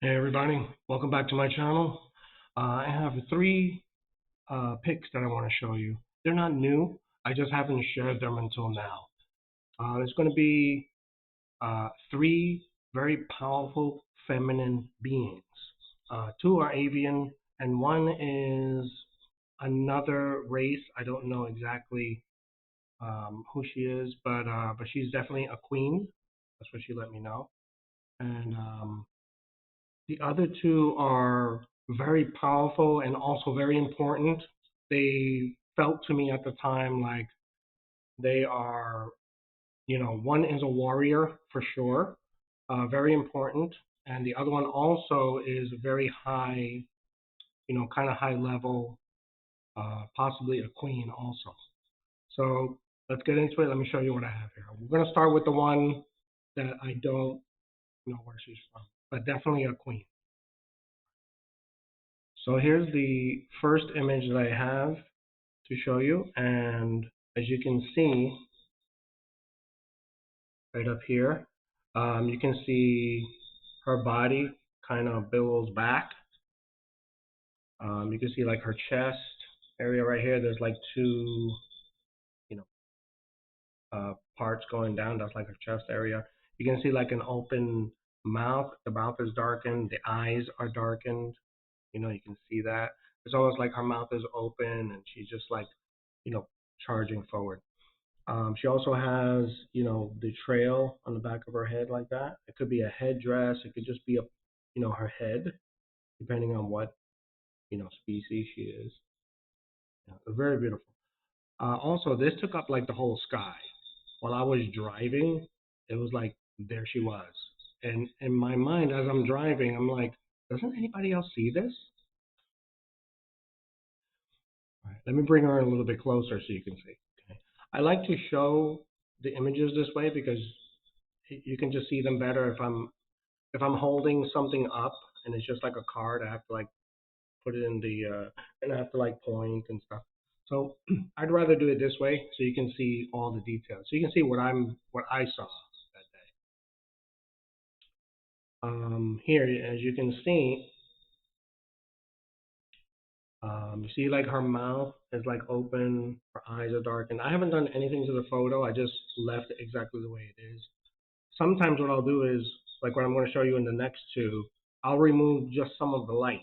Hey everybody, welcome back to my channel. I have three pics that I want to show you. They're not new, I just haven't shared them until now. There's going to be three very powerful feminine beings. Two are avian, and one is another race. I don't know exactly who she is, but she's definitely a queen. That's what she let me know. And the other two are very powerful and also very important. They felt to me at the time like they are, one is a warrior for sure, very important, and the other one also is very high, kind of high level, possibly a queen also. So let's get into it. Let me show you what I have here. We're going to start with the one that I don't know where she's from, but definitely a queen. So here's the first image that I have to show you, and as you can see right up here, you can see her body kind of billows back. You can see like her chest area right here. There's like two, you know, parts going down. That's like her chest area. You can see like an open mouth. The mouth is darkened. The eyes are darkened. You can see that. It's almost like her mouth is open and she's just like, you know, charging forward. She also has, the trail on the back of her head like that. It could be a headdress. It could just be her head, depending on what, species she is. Yeah, very beautiful. Also, this took up like the whole sky. While I was driving, it was like there she was. And in my mind, as I'm driving, I'm like, doesn't anybody else see this? All right, let me bring her in a little bit closer so you can see. Okay. I like to show the images this way because you can just see them better if I'm holding something up and it's just like a card. I have to like put it in the and I have to like point and stuff. So I'd rather do it this way so you can see all the details. So you can see what I saw that day. Here, as you can see, you see like her mouth is like open, her eyes are darkened. I haven't done anything to the photo. I just left it exactly the way it is. Sometimes what I'll do is, like what I'm going to show you in the next two, I'll remove just some of the light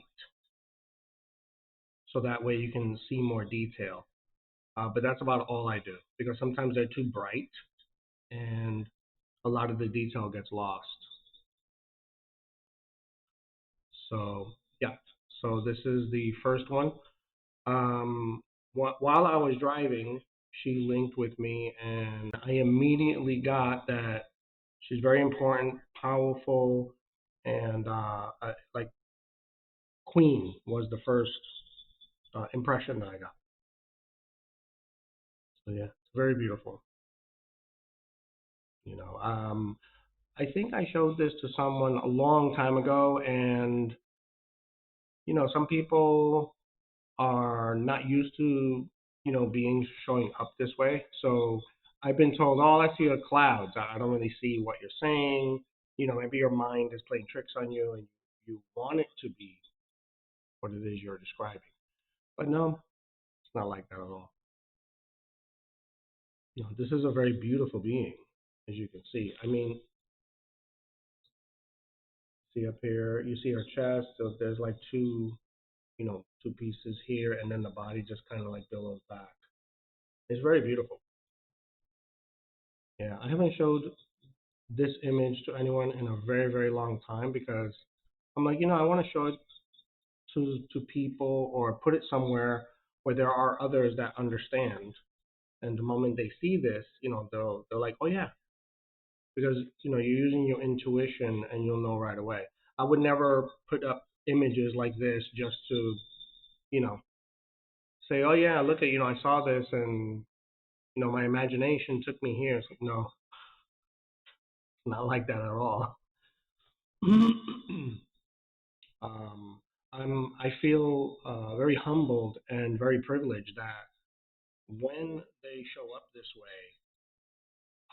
so that way you can see more detail. But that's about all I do because sometimes they're too bright and a lot of the detail gets lost. So yeah, so this is the first one. While I was driving, she linked with me, and I immediately got that she's very important, powerful, and like Queen was the first impression that I got. So yeah, it's very beautiful. You know, I think I showed this to someone a long time ago, and some people are not used to being showing up this way. So I've been told, all I see are clouds. I don't really see what you're saying. Maybe your mind is playing tricks on you, and you want it to be what it is you're describing. But no, it's not like that at all. This is a very beautiful being, as you can see. I mean, see up here, you see her chest. So there's like two pieces here, and then the body just kind of like billows back. It's very beautiful. Yeah, I haven't showed this image to anyone in a very, very long time because I'm like, I want to show it to people or put it somewhere where there are others that understand. And the moment they see this, they're like, oh yeah, because you're using your intuition and you'll know right away. I would never put up images like this just to, you know, say, oh yeah, look at, I saw this and my imagination took me here. So, no, it's not like that at all. um, I feel very humbled and very privileged that when they show up this way,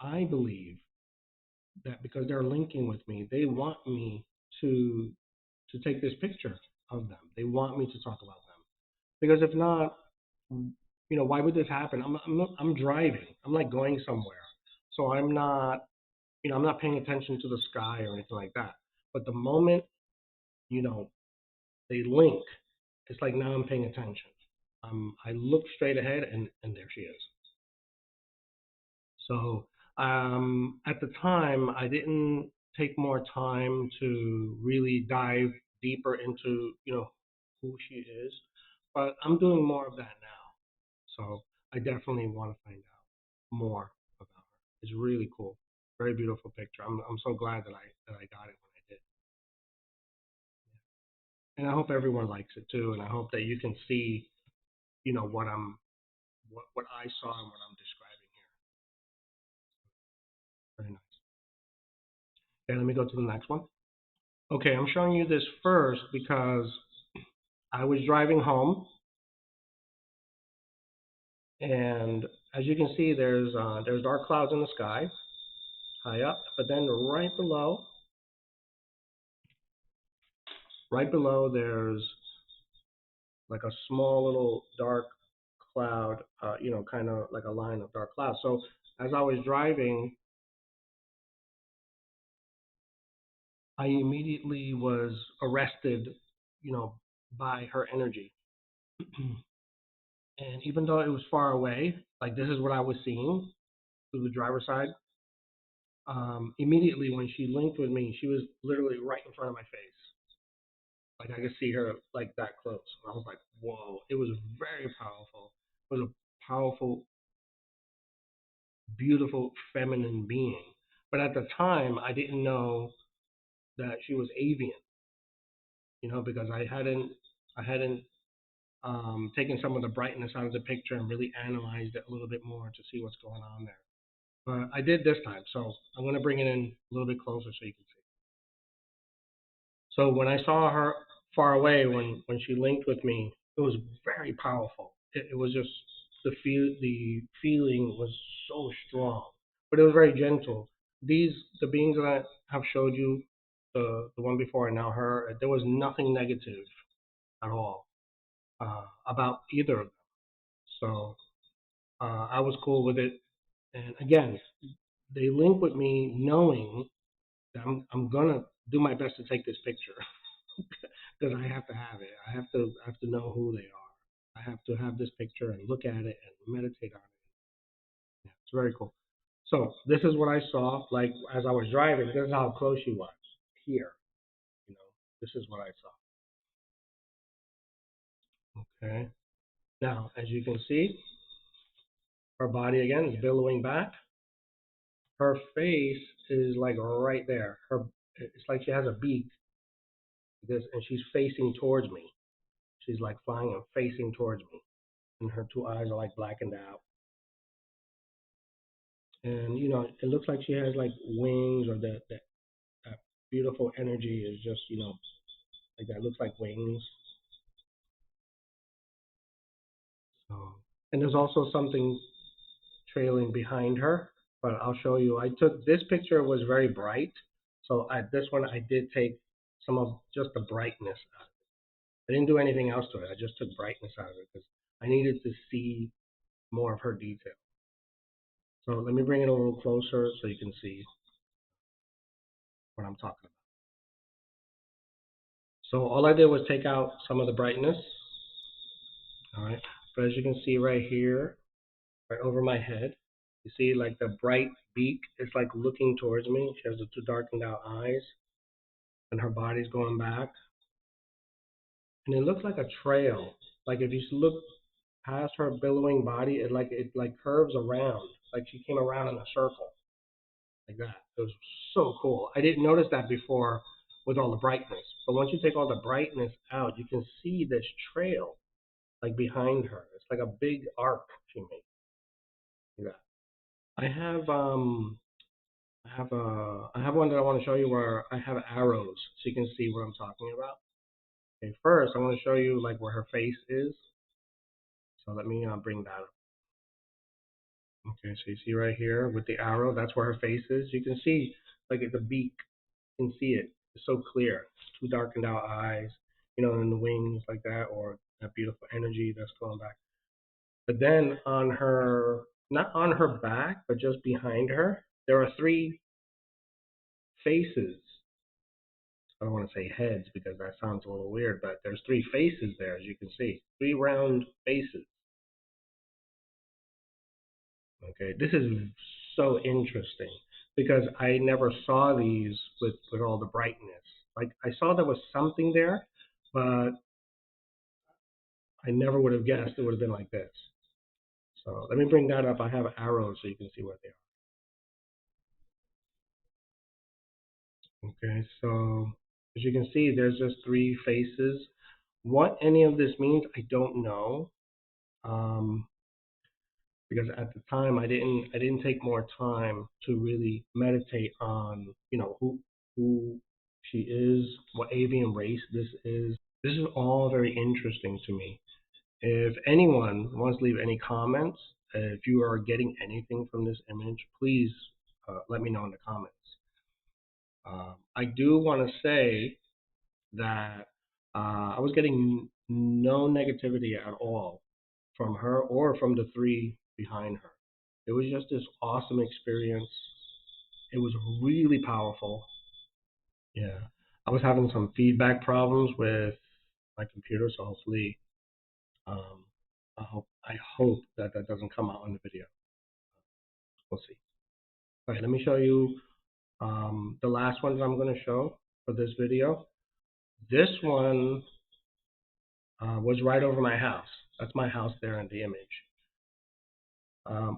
I believe that because they're linking with me, they want me to to take this picture of them. They want me to talk about them because if not, why would this happen? I'm driving. I'm like going somewhere, so I'm not paying attention to the sky or anything like that. But the moment you know they link, it's like now I'm paying attention. I look straight ahead, and there she is. So at the time, I didn't take more time to really dive deeper into who she is, but I'm doing more of that now. So I definitely want to find out more about her. It's really cool, very beautiful picture. I'm so glad that I got it when I did, and I hope everyone likes it too. And I hope that you can see what what I saw and what I'm describing here. Very nice. Okay, let me go to the next one. Okay, I'm showing you this first because I was driving home, and as you can see, there's dark clouds in the sky high up, but then right below, there's like a small little dark cloud, kind of like a line of dark clouds. So as I was driving, I immediately was arrested, you know, by her energy. And even though it was far away, like this is what I was seeing through the driver's side. Immediately when she linked with me, she was literally right in front of my face. Like I could see her like that close. And I was like, whoa! It was very powerful. It was a powerful, beautiful, feminine being. But at the time, I didn't know that she was avian. Because I hadn't taken some of the brightness out of the picture and really analyzed it a little bit more to see what's going on there. But I did this time, so I'm going to bring it in a little bit closer so you can see. So when I saw her far away, when she linked with me, it was very powerful. It was just the feeling was so strong, but it was very gentle. The beings that I have showed you, the one before and now her, there was nothing negative at all about either of them. So I was cool with it. And again, they link with me knowing that I'm gonna do my best to take this picture because I have to have it. I have to know who they are. I have to have this picture and look at it and meditate on it. Yeah, it's very cool. So this is what I saw. Like as I was driving, this is how close she was here. You know, this is what I saw. Okay. Now, as you can see, her body again is billowing back. Her face is like right there. It's like she has a beak, this, and she's facing towards me. She's like flying and facing towards me, and her two eyes are like blackened out. And it looks like she has like wings, or that beautiful energy is just like that. Looks like wings. So, and there's also something trailing behind her, but I'll show you. I took this picture was very bright, so at this one I did take some of just the brightness out. I didn't do anything else to it. I just took brightness out of it because I needed to see more of her detail. So let me bring it a little closer so you can see what I'm talking about. So all I did was take out some of the brightness. All right. But as you can see right here, right over my head, you see like the bright beak is like looking towards me. She has the two darkened out eyes and her body's going back. And it looks like a trail. Like if you look past her billowing body, it like curves around. Like she came around in a circle. Like that. It was so cool. I didn't notice that before with all the brightness. But once you take all the brightness out, you can see this trail like behind her. It's like a big arc she made. Like that. I have I have one that I want to show you where I have arrows so you can see what I'm talking about. Okay, first I want to show you like where her face is. So let me bring that up. Okay, so you see right here with the arrow, that's where her face is. You can see like it's a beak. You can see it. It's so clear. Two darkened out eyes, and the wings like that, or that beautiful energy that's going back. But then on her, not on her back, but just behind her, there are three faces. I don't want to say heads because that sounds a little weird, but there's three faces there, as you can see. Three round faces. Okay, this is so interesting because I never saw these with all the brightness. Like I saw there was something there, but I never would have guessed it would have been like this. So let me bring that up. I have arrows so you can see where they are. Okay, so as you can see, there's just three faces. What any of this means, I don't know. Um, because at the time I didn't take more time to really meditate on who she is, what avian race this is. This is all very interesting to me. If anyone wants to leave any comments, if you are getting anything from this image, please let me know in the comments. I do want to say that I was getting no negativity at all from her or from the three behind her. It was just this awesome experience. It was really powerful. Yeah. I was having some feedback problems with my computer, so hopefully, um, I hope that that doesn't come out on the video. We'll see. All right, let me show you the last one that I'm going to show for this video. This one was right over my house. That's my house there in the image.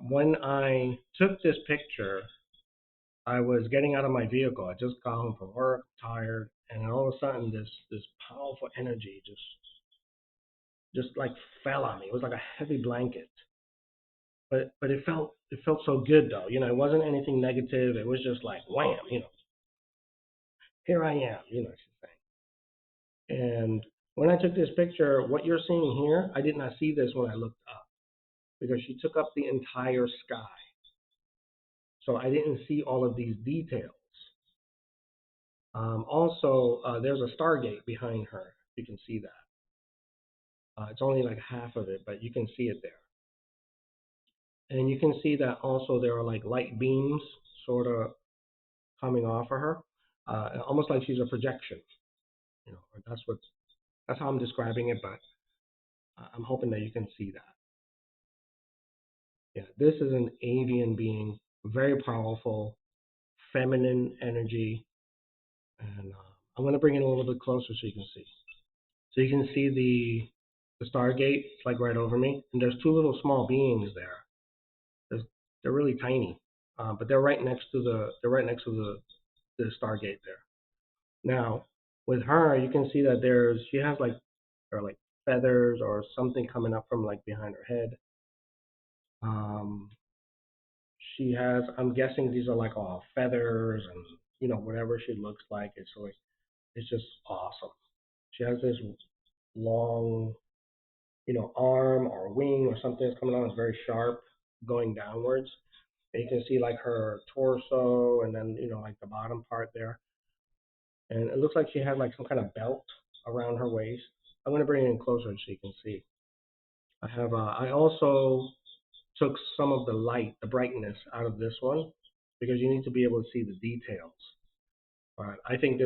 When I took this picture, I was getting out of my vehicle. I just got home from work, tired, and all of a sudden this powerful energy just like fell on me. It was like a heavy blanket. But it felt so good though. It wasn't anything negative. It was just like wham, here I am, she's saying. And when I took this picture, what you're seeing here, I did not see this when I looked up because she took up the entire sky. So I didn't see all of these details. Also, there's a Stargate behind her. You can see that. It's only like half of it, but you can see it there. And you can see that also there are like light beams sort of coming off of her, almost like she's a projection. That's how I'm describing it, but I'm hoping that you can see that. Yeah, this is an avian being, very powerful, feminine energy, and I'm going to bring it a little bit closer so you can see. So you can see the Stargate, it's like right over me, and there's two little small beings there. They're really tiny, but they're right next to the Stargate there. Now, with her, you can see that she has like there are like feathers or something coming up from like behind her head. Um, she has, I'm guessing these are like all feathers and whatever she looks like. It's just awesome. She has this long arm or wing or something that's coming on. It's very sharp, going downwards. And you can see like her torso and then like the bottom part there. And it looks like she had like some kind of belt around her waist. I'm gonna bring it in closer so you can see. I also took some of the light, the brightness out of this one because you need to be able to see the details. But I think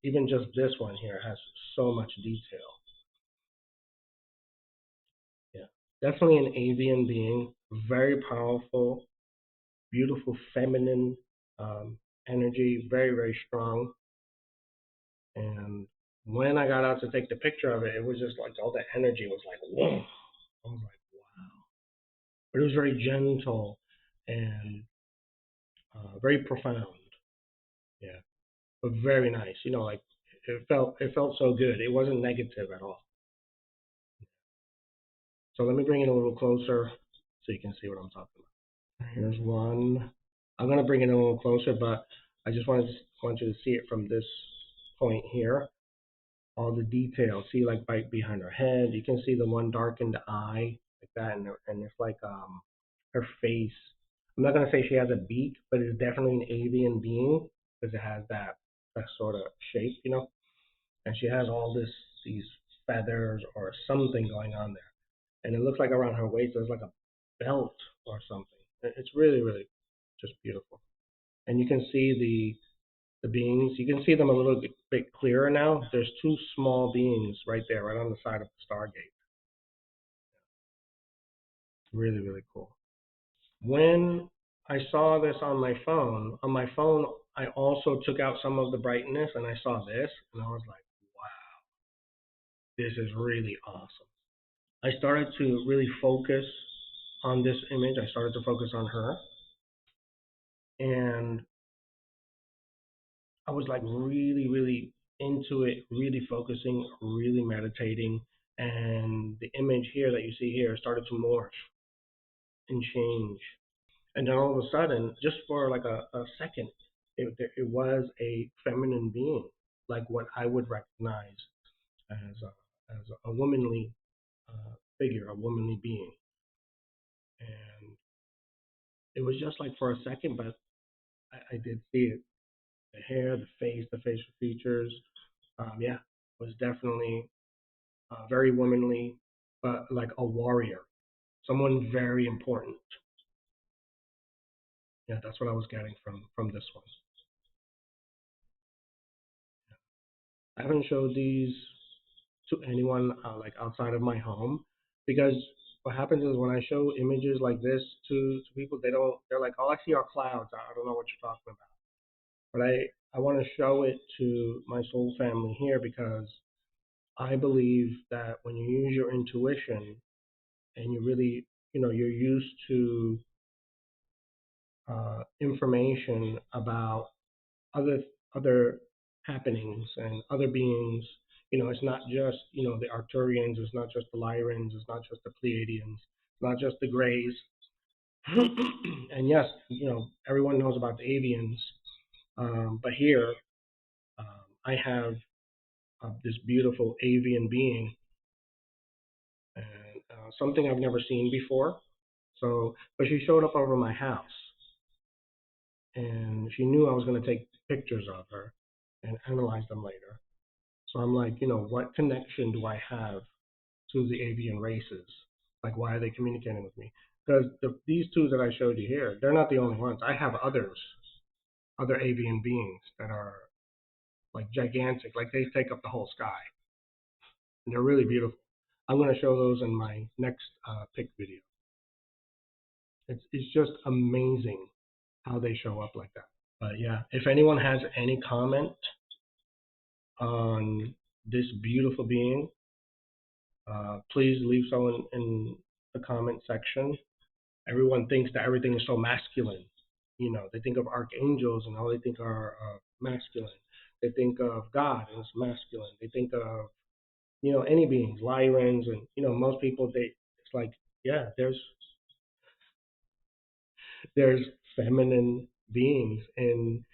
even just this one here has so much detail. Yeah, definitely an avian being, very powerful, beautiful, feminine energy, very, very strong. And when I got out to take the picture of it, it was just like all the energy was like, whoa. I was like, wow. But it was very gentle and very profound. Yeah, but very nice. Like it felt so good. It wasn't negative at all. So let me bring it a little closer so you can see what I'm talking about. Here's one. I'm gonna bring it a little closer, but I just want you to see it from this point here. All the details. See, like right behind her head, you can see the one darkened eye, like that, and it's like her face. I'm not gonna say she has a beak, but it's definitely an avian being because it has that that sort of shape, and she has all these feathers or something going on there, and it looks like around her waist there's like a belt or something. It's really, really just beautiful, and you can see the beings. You can see them a little bit clearer now. There's two small beings right there, right on the side of the Stargate. Really, really cool. When I saw this on my phone, I also took out some of the brightness and I saw this, and I was like, wow, this is really awesome. I started to really focus on this image. I started to focus on her, and I was like really, really into it, really focusing, really meditating. And the image here that you see here started to morph and change. And then all of a sudden, just for like a second, it was a feminine being, like what I would recognize as a womanly figure, a womanly being. And it was just like for a second, but I did see it. The hair, the face, the facial features. Yeah, was definitely very womanly, but like a warrior, someone very important. Yeah, that's what I was getting from this one. I haven't showed these to anyone like outside of my home because what happens is when I show images like this to people, they're like, all I see are clouds. I don't know what you're talking about. But I want to show it to my soul family here because I believe that when you use your intuition and you really, you're used to information about other other happenings and other beings. It's not just the Arcturians, it's not just the Lyrans, it's not just the Pleiadians, it's not just the Greys. And yes, everyone knows about the Avians, but here I have this beautiful avian being and something I've never seen before. So, but she showed up over my house, and she knew I was going to take pictures of her and analyze them later. So I'm like, what connection do I have to the avian races? Like, why are they communicating with me? Because these two that I showed you here, they're not the only ones. I have other avian beings that are like gigantic, like they take up the whole sky, and they're really beautiful. I'm going to show those in my next pic video. It's just amazing how they show up like that. But yeah, if anyone has any comment on this beautiful being, please leave so in the comment section. Everyone thinks that everything is so masculine. They think of archangels and all they think are masculine. They think of God and it's masculine. They think of any beings, Lyrans, and most people it's like yeah, there's feminine beings in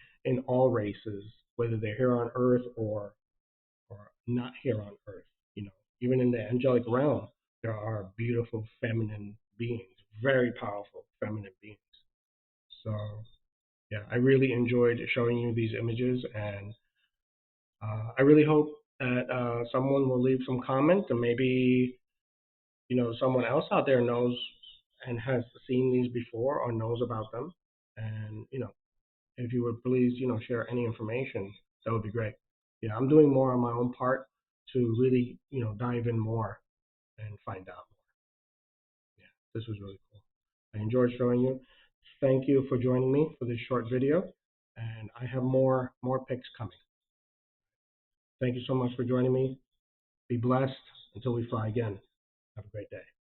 all races, whether they're here on Earth or not here on Earth. Even in the angelic realm, there are beautiful feminine beings, very powerful feminine beings. So yeah, I really enjoyed showing you these images, and I really hope that someone will leave some comment, and maybe someone else out there knows and has seen these before or knows about them, and if you would please share any information, that would be great. Yeah, I'm doing more on my own part to really dive in more and find out more. Yeah, this was really cool. I enjoyed showing you. Thank you for joining me for this short video, and I have more pics coming. Thank you so much for joining me. Be blessed until we fly again. Have a great day.